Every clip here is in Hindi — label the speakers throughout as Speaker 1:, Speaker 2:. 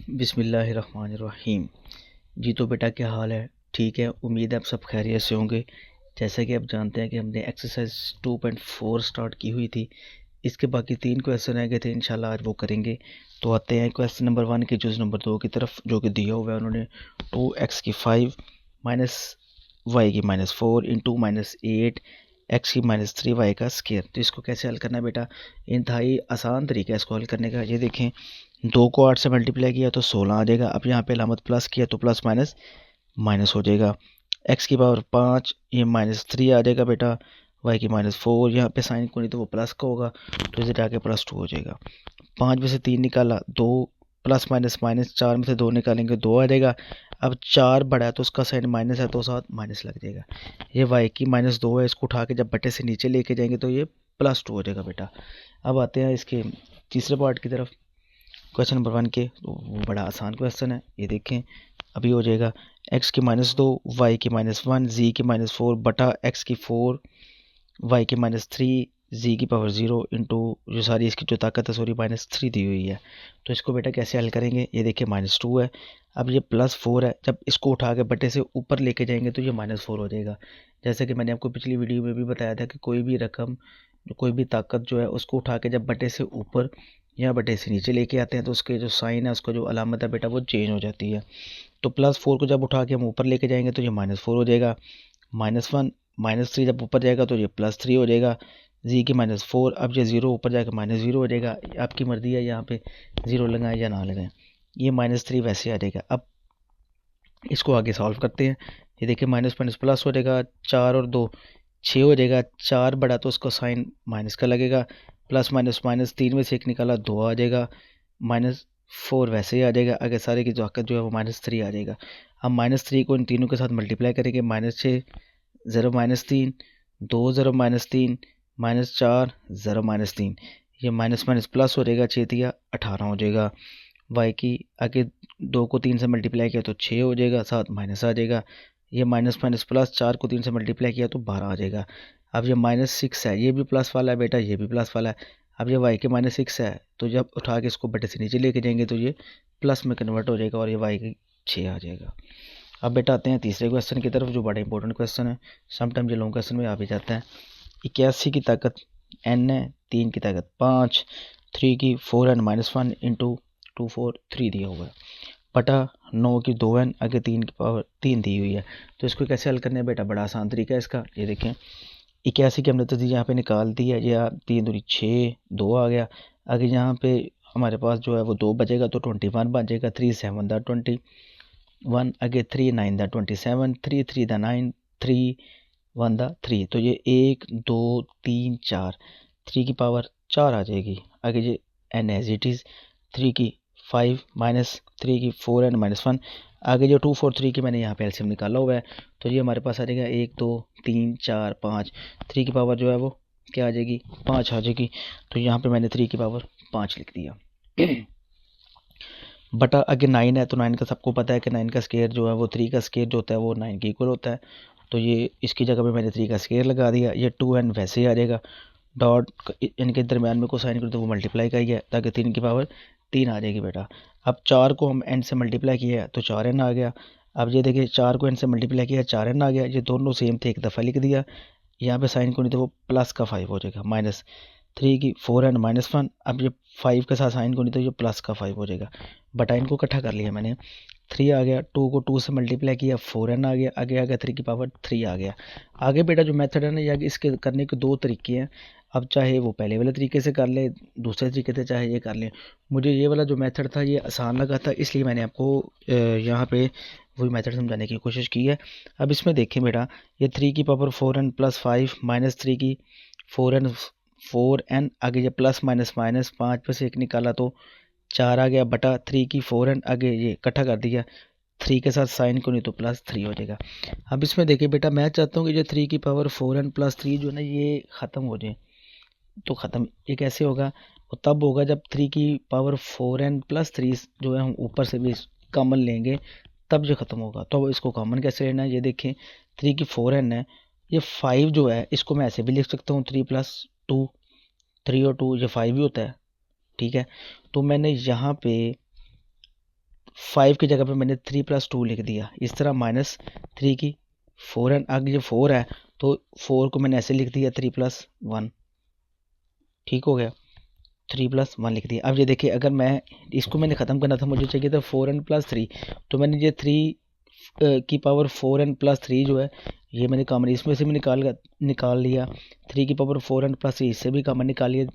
Speaker 1: बिस्मिल्लाहिर्रहमानिर्रहीम। जी तो बेटा क्या हाल है? ठीक है, उम्मीद है आप सब खैरियत से होंगे। जैसा कि आप जानते हैं कि हमने एक्सरसाइज 2.4 स्टार्ट की हुई थी। इसके बाकी 3 क्वेश्चन रह गए थे, इंशाल्लाह आज वो करेंगे। तो आते हैं क्वेश्चन नंबर 1 के जूस नंबर 2 की तरफ, जो कि दिया हुआ है उन्होंने 2x की 5 माइनस वाई की -4 इंटू -8 एक्स की -3 वाई का स्केयर। तो इसको कैसे हल करना है बेटा? इंतहाई आसान तरीका है इसको हल करने का। ये देखें, 2 को 8 से मल्टीप्लाई किया तो 16 आ जाएगा। अब यहाँ पे अलामत प्लस किया तो प्लस माइनस माइनस हो जाएगा। एक्स की पावर 5, ये -3 आ जाएगा बेटा। वाई की -4, यहाँ पे साइन को नहीं तो वो प्लस का होगा, तो इसे जाके +2 हो जाएगा। 5 में से 3 निकाला, 2 प्लस माइनस माइनस, 4 में से 2 निकालेंगे 2 आ जाएगा। अब 4 बड़ा है तो उसका साइन माइनस है तो साथ माइनस लग जाएगा। ये वाई की -2 है, इसको उठा के जब बटे से नीचे लेके जाएंगे तो ये +2 हो जाएगा बेटा। अब आते हैं इसके तीसरे पार्ट की तरफ, क्वेश्चन नंबर 1 के। तो वो बड़ा आसान क्वेश्चन है, ये देखें अभी हो जाएगा। एक्स की -2, वाई की -1, जी की -4 बटा एक्स की 4, वाई की -3, जी की पावर 0 इंटू जो सारी इसकी जो ताकत है सॉरी -3 दी हुई है। तो इसको बेटा कैसे हल करेंगे? ये देखिए -2 है, अब ये +4 है, जब इसको उठा के बटे से ऊपर लेके जाएंगे तो ये -4 हो जाएगा। जैसे कि मैंने आपको पिछली वीडियो में भी बताया था कि कोई भी रकम, कोई भी ताकत जो है उसको उठा के जब बटे से ऊपर या बटे से नीचे लेके आते हैं तो उसके जो साइन है, उसका जो अलामत है बेटा वो चेंज हो जाती है। तो +4 को जब उठा के हम ऊपर लेके जाएंगे तो ये -4 हो जाएगा। -1 -3 जब ऊपर जाएगा तो ये +3 हो जाएगा। जी की -4, अब ये 0 ऊपर जाकर -0 हो जाएगा। आपकी मर्जी है यहाँ पे 0 लगाएं या ना लगाएं। ये -3 वैसे आ जाएगा। अब इसको आगे सॉल्व करते हैं। ये देखिए माइनस माइनस प्लस हो जाएगा, 4 और 2 6 हो जाएगा। 4 बड़ा तो उसका साइन माइनस का लगेगा। प्लस माइनस माइनस, 3 में से 1 निकाला 2 आ जाएगा। -4 वैसे ही आ जाएगा। आगे सारे की ताकत जो है वो -3 आ जाएगा। अब -3 को इन तीनों के साथ मल्टीप्लाई करेंगे, -6 0 -3, 2 0 -3 -4 0 -3, ये माइनस माइनस प्लस हो जाएगा, 6 18 हो जाएगा। वाई की आगे 2 को 3 से मल्टीप्लाई किया तो 6 हो जाएगा, साथ माइनस आ जाएगा। ये माइनस माइनस प्लस, 4 को 3 से मल्टीप्लाई किया तो 12 आ जाएगा। अब ये -6 है, ये भी प्लस वाला है बेटा, ये भी प्लस वाला है। अब ये वाई के -6 है, तो जब उठा के इसको बटे से नीचे लेके जाएंगे तो ये प्लस में कन्वर्ट हो जाएगा और ये वाई की 6 आ जाएगा। अब बेटा आते हैं तीसरे क्वेश्चन की तरफ, जो बड़ा इंपॉर्टेंट क्वेश्चन है। समटाइम ये लॉन्ग क्वेश्चन में आ भी जाता है। 81 की ताकत n है, 3 की ताकत 5, 3 की 4n -1 इंटू 2 4 3 दिया हुआ है, बटा 9 की 2n, आगे 3 की पावर 3 दी हुई है। तो इसको कैसे हल करना है बेटा? बड़ा आसान तरीका है इसका। ये देखें 81 की हमने तस्दीक यहाँ पे निकाल दी है, या 3 दूनी 6, 2 आ गया। आगे यहाँ पे हमारे पास जो है वो 2 बचेगा तो 21 बन जाएगा। 3 7 दा 21, आगे 3 9 दा 27, 3 3 दा 9, 3 1 दा 3, तो ये 1 2 3 4, 3 की पावर 4 आ जाएगी। आगे ये n एज इट इज़, 3 की 5 -3 की 4n -1, आगे जो 2 4 3 की मैंने यहाँ पे एलसीएम निकाला हुआ है, तो ये हमारे पास आ जाएगा 1 2 3 4 5, 3 की पावर जो है वो क्या आ जाएगी? 5 आ जाएगी। तो यहाँ पे मैंने 3 की पावर 5 लिख दिया। बटा आगे 9 है, तो 9 का सबको पता है कि 9 का स्केयर जो है वो 3 का स्केयर जो होता है वो 9 के इक्वल होता है। तो ये इसकी जगह पे मैंने 3 का स्केयर लगा दिया। ये 2n वैसे ही आ जाएगा। डॉट इनके दरमियान में को साइन करो तो वो मल्टीप्लाई का ही है, ताकि 3 की पावर 3 आ जाएगी बेटा। अब 4 को हम n से मल्टीप्लाई किया है तो 4n आ गया। अब ये देखिए 4 को n से मल्टीप्लाई किया 4n आ गया। ये दोनों सेम थे, एक दफ़ा लिख दिया। यहाँ पे साइन को नहीं तो वो प्लस का 5 हो जाएगा। -3 की 4n -1, अब ये 5 के साथ साइन को नहीं तो ये प्लस का 5 हो जाएगा। बटा इनको इकट्ठा कर लिया मैंने, 3 आ गया। 2 को 2 से मल्टीप्लाई किया 4n आ गया। आगे आ गया 3 की पावर 3 आ गया। आगे बेटा जो मेथड है ना, ये आगे इसके करने के 2 तरीके हैं। अब चाहे वो पहले वाले तरीके से कर ले, दूसरे तरीके से चाहे ये कर ले। मुझे ये वाला जो मेथड था ये आसान लगा था, इसलिए मैंने आपको यहाँ पे वही मेथड समझाने की कोशिश की है। अब इसमें देखें बेटा, ये 3 की पावर 4n + 5 -3 की 4n, आगे ये प्लस माइनस माइनस, 5 में से 1 निकाला तो 4 आ गया। बटा 3 की 4n, आगे ये इकट्ठा कर दिया, 3 के साथ साइन को नहीं तो +3 हो जाएगा। अब इसमें देखिए बेटा, मैं चाहता हूँ कि जो 3 की पावर 4n + 3 जो है ना ये ख़त्म हो जाए। तो ख़त्म ये कैसे होगा? वो तब होगा जब 3 की पावर 4n + 3 जो है हम ऊपर से भी कॉमन लेंगे, तब ये ख़त्म होगा। तो अब इसको कॉमन कैसे लेना है? ये देखें 3 की 4n है, ये 5 जो है इसको मैं ऐसे भी लिख सकता हूँ, 3 + 2, 3 और 2 ये 5 ही होता है, ठीक है। तो मैंने यहाँ पे 5 की जगह पे मैंने 3+2 लिख दिया, इस तरह -3 की 4 है, आगे जो 4 है तो 4 को मैंने ऐसे लिख दिया 3+1, ठीक हो गया, 3+1 लिख दिया। अब ये देखिए अगर मैं इसको मैंने ख़त्म करना था, मुझे चाहिए था 4n+3, तो मैंने ये 3 की पावर 4n+3 जो है ये मैंने कॉमन इसमें से भी निकाल लिया, 3 की पावर 4n+3 इससे भी कॉमन निकाल लिया,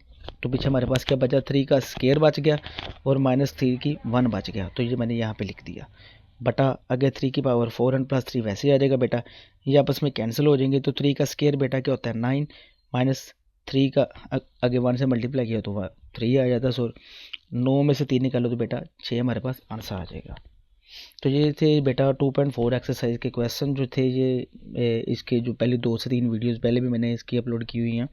Speaker 1: तो पीछे हमारे पास क्या बचा, 3 का स्केयर बच गया और -3 की 1 बच गया, तो ये मैंने यहाँ पे लिख दिया बटा। अगर 3 की पावर 4n+3 वैसे ही आ जाएगा बेटा, ये आपस में कैंसिल हो जाएंगे, तो 3 का स्केयर बेटा क्या होता है 9, -3 का आगे 1 से मल्टीप्लाई किया तो 3 आ जाता है, सो 9 में से 3 निकालो तो बेटा 6 हमारे पास आंसर आ जाएगा। तो ये थे बेटा 2.4 एक्सरसाइज के क्वेश्चन जो थे, ये इसके जो पहले 2 से 3 वीडियोस पहले भी मैंने इसकी अपलोड की हुई हैं,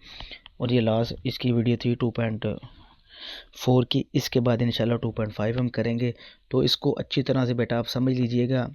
Speaker 1: और ये लास्ट इसकी वीडियो थी 2.4 की। इसके बाद इंशाल्लाह 2.5 हम करेंगे, तो इसको अच्छी तरह से बेटा आप समझ लीजिएगा।